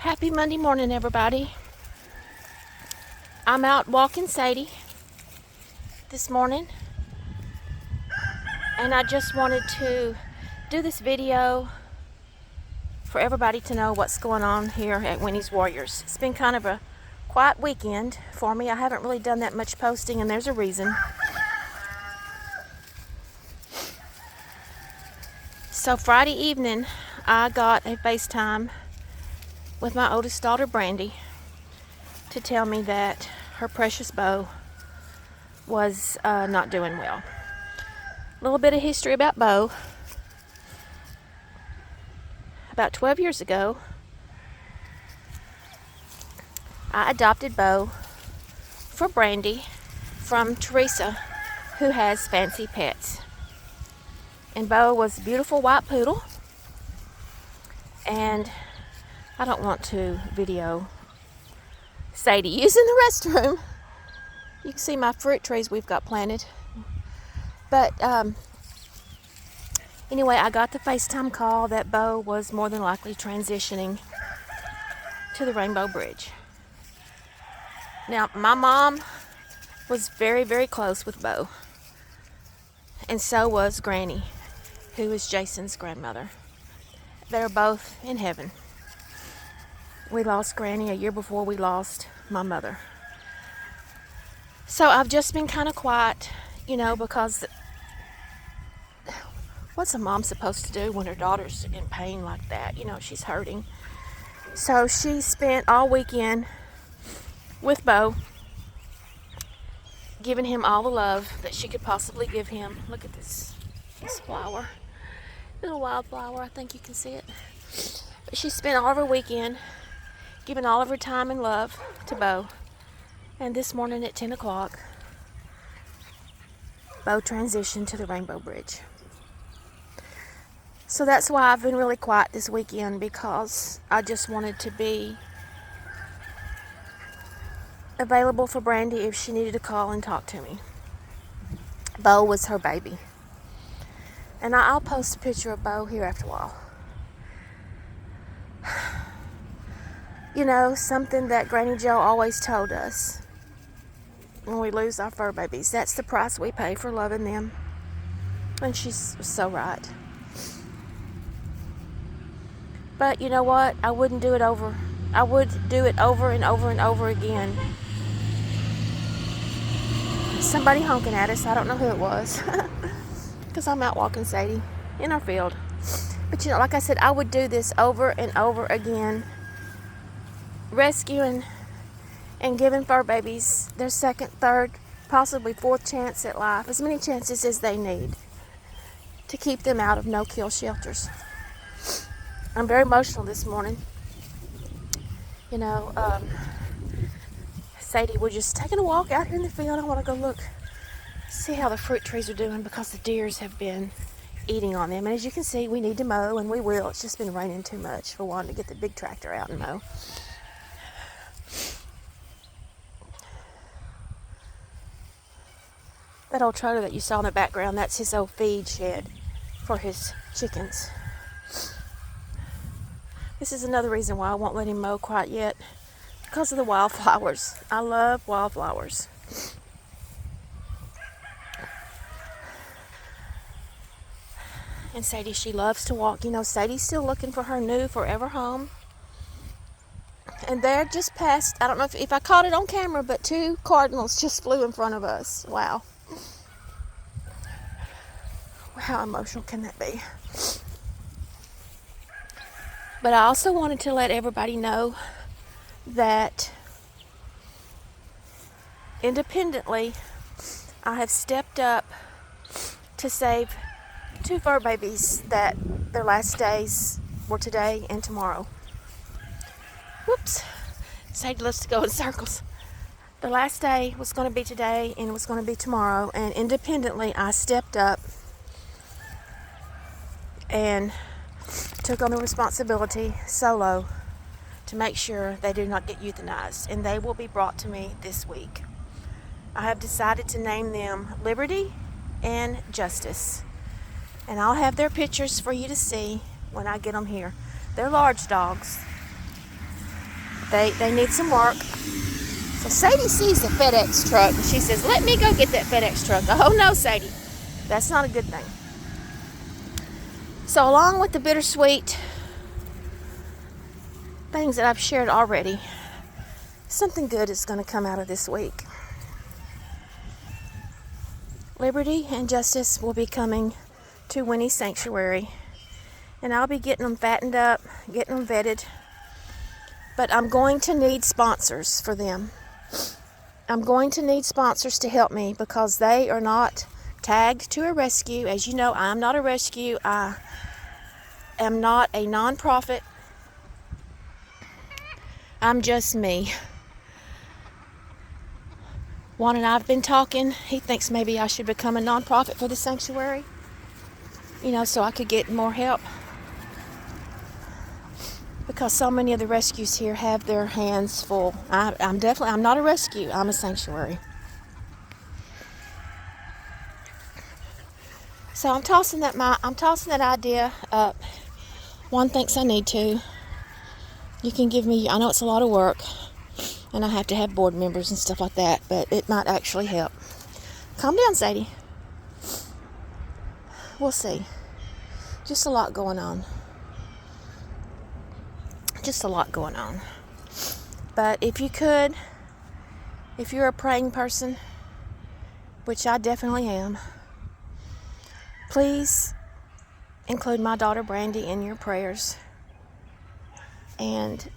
Happy Monday morning, everybody. I'm out walking Sadie this morning, and I just wanted to do this video for everybody to know what's going on here at Winnie's Warriors. It's been kind of a quiet weekend for me. I haven't really done that much posting, and there's a reason. So Friday evening, I got a FaceTime with my oldest daughter, Brandy, to tell me that her precious Bo was not doing well. A little bit of history about Bo. About 12 years ago, I adopted Bo for Brandy from Teresa, who has fancy pets. And Bo was a beautiful white poodle. And I don't want to video Sadie using the restroom. You can see my fruit trees we've got planted. But anyway, I got the FaceTime call that Bo was more than likely transitioning to the Rainbow Bridge. Now, my mom was very, very close with Bo. And so was Granny, who is Jason's grandmother. They're both in heaven. We lost Granny a year before we lost my mother. So I've just been kind of quiet, because what's a mom supposed to do when her daughter's in pain like that? She's hurting. So she spent all weekend with Bo, giving him all the love that she could possibly give him. Look at this flower. Little wildflower, I think you can see it. But she spent all of her weekend giving all of her time and love to Bo. And this morning at 10 o'clock, Bo transitioned to the Rainbow Bridge. So that's why I've been really quiet this weekend, because I just wanted to be available for Brandy if she needed to call and talk to me. Bo was her baby. And I'll post a picture of Bo here after a while. Something that Granny Jo always told us when we lose our fur babies. That's the price we pay for loving them. And she's so right. But you know what? I wouldn't do it over. I would do it over and over and over again. Somebody honking at us. I don't know who it was. Because I'm out walking Sadie in our field. But like I said, I would do this over and over again. Rescuing and giving fur babies their second, third, possibly fourth chance at life. As many chances as they need to keep them out of no-kill shelters. I'm very emotional this morning. Sadie, we're just taking a walk out here in the field. I want to go look, see how the fruit trees are doing, because the deers have been eating on them. And as you can see, we need to mow, and we will. It's just been raining too much for one to get the big tractor out and mow. That old trailer that you saw in the background, that's his old feed shed for his chickens. This is another reason why I won't let him mow quite yet, because of the wildflowers. I love wildflowers. And Sadie, she loves to walk. Sadie's still looking for her new forever home. And they're just past, I don't know if I caught it on camera, but 2 cardinals just flew in front of us. Wow. How emotional can that be? But I also wanted to let everybody know that independently, I have stepped up to save 2 fur babies that their last days were today and tomorrow. Whoops. Sadie loves to go in circles. The last day was going to be today and was going to be tomorrow. And independently, I stepped up and took on the responsibility solo to make sure they do not get euthanized. And they will be brought to me this week. I have decided to name them Liberty and Justice. And I'll have their pictures for you to see when I get them here. They're large dogs. They need some work. So Sadie sees the FedEx truck and she says, let me go get that FedEx truck. Oh no, Sadie, that's not a good thing. So along with the bittersweet things that I've shared already, something good is going to come out of this week. Liberty and justice will be coming to Winnie's sanctuary, and I'll be getting them fattened up, getting them vetted. But I'm going to need sponsors for them. I'm going to need sponsors to help me because they are not tagged to a rescue. As you know, I'm not a rescue. I am not a nonprofit. I'm just me. Juan and I have been talking. He thinks maybe I should become a nonprofit for the sanctuary, so I could get more help. Because so many of the rescues here have their hands full. I'm not a rescue. I'm a sanctuary. So I'm tossing that idea up. Juan thinks I need to. You can give me. I know it's a lot of work, and I have to have board members and stuff like that, but it might actually help. Calm down, Sadie. We'll see. Just a lot going on. But if you're a praying person, which I definitely am, please include my daughter Brandy in your prayers. And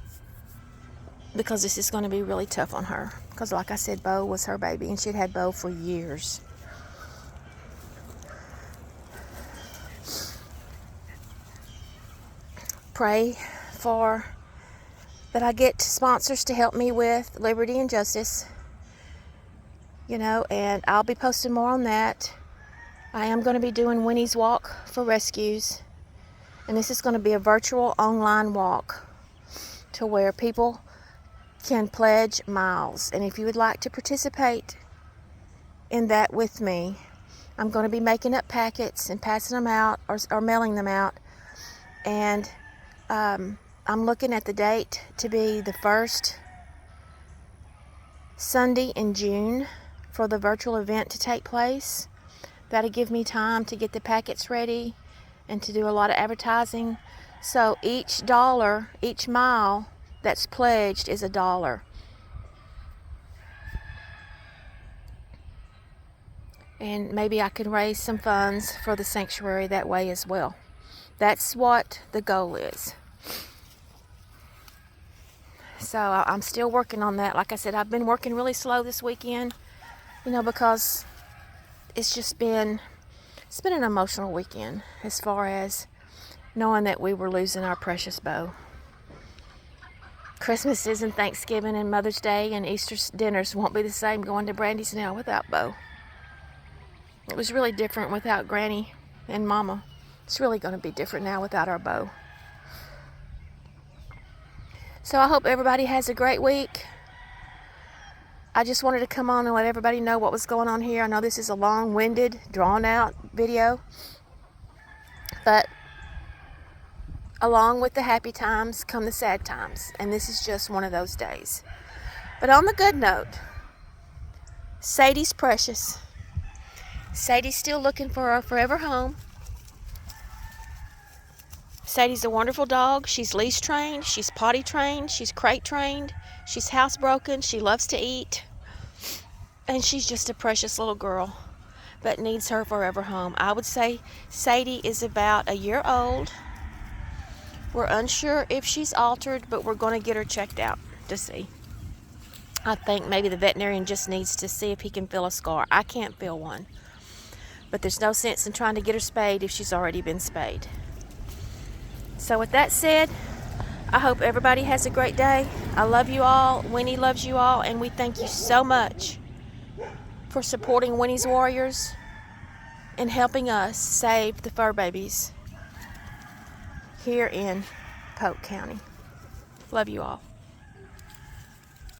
because this is going to be really tough on her. Because like I said, Bo was her baby, and she'd had Bo for years. Pray for that I get sponsors to help me with Liberty and Justice, and I'll be posting more on that. I am going to be doing Winnie's Walk for rescues, and this is going to be a virtual online walk to where people can pledge miles. And if you would like to participate in that with me, I'm going to be making up packets and passing them out or mailing them out, and I'm looking at the date to be the first Sunday in June for the virtual event to take place. That'll give me time to get the packets ready and to do a lot of advertising. So each mile that's pledged is $1. And maybe I can raise some funds for the sanctuary that way as well. That's what the goal is. So I'm still working on that. Like I said, I've been working really slow this weekend, because it's been an emotional weekend as far as knowing that we were losing our precious Bo. Christmases and Thanksgiving and Mother's Day and Easter dinners won't be the same going to Brandy's now without Bo. It was really different without Granny and Mama. It's really going to be different now without our Bo. So I hope everybody has a great week. I just wanted to come on and let everybody know what was going on here. I know this is a long-winded, drawn-out video. But along with the happy times come the sad times. And this is just one of those days. But on the good note, Sadie's precious. Sadie's still looking for her forever home. Sadie's a wonderful dog. She's leash trained, she's potty trained, she's crate trained, she's housebroken, she loves to eat. And she's just a precious little girl that needs her forever home. I would say Sadie is about a year old. We're unsure if she's altered, but we're going to get her checked out to see. I think maybe the veterinarian just needs to see if he can feel a scar. I can't feel one. But there's no sense in trying to get her spayed if she's already been spayed. So with that said, I hope everybody has a great day. I love you all. Winnie loves you all. And we thank you so much for supporting Winnie's Warriors and helping us save the fur babies here in Polk County. Love you all.